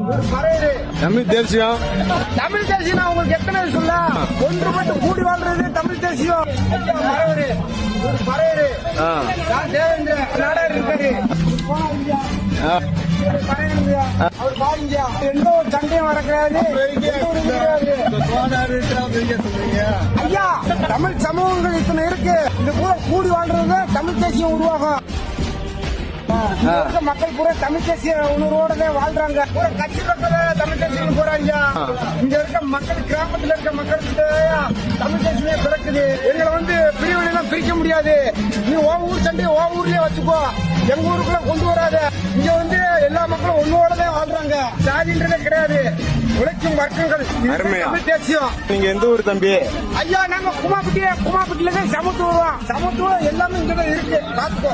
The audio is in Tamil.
தமிழ் தேசியம். தமிழ் தேசியம் உங்களுக்கு எத்தனை சொல்ல ஒன்றுபட்டு கூடி வாழ்றது தமிழ் தேசியம். தேவேந்திர நாடார் இருக்காரு அவர் பாருங்க, எந்த ஒரு சண்டையும் வரக்கூடாது. ஐயா, தமிழ் சமூகங்கள் இத்தனை இருக்கு, இது பூரா கூடி வாழ்றது தமிழ் தேசியம் உருவாகும். மக்கள் பூரா தமிழ் தேசிய உணர்வோட வாழ்றாங்க. பூரா கட்சி மக்கள் தமிழ் தேசியம் போறாங்க. இங்க இருக்க மக்கள், கிராமத்துல இருக்க மக்களுக்கு தமிழ் தேசியமே பிறக்குது. எங்களை பிரிவினைலாம் பிரிக்க முடியாது. நீ உன் ஊர் சண்டையை உன் ஊர்லயே வச்சுக்கோ, எங்க ஊருக்குள்ள கொண்டு வராத. இங்க எல்லா மக்களும் ஒன்னோடதான் வாழ்றாங்க. சாதின்றதே கிடையாது. உழைக்கும் வர்க்கங்கள் தமிழ் தேசியம். நீங்க எந்த ஊர் தம்பி? ஐயா, நாங்க குமாப்பட்டியில சமத்துவம் எல்லாமே இங்கதான் இருக்கு. பாத்துக்கோ.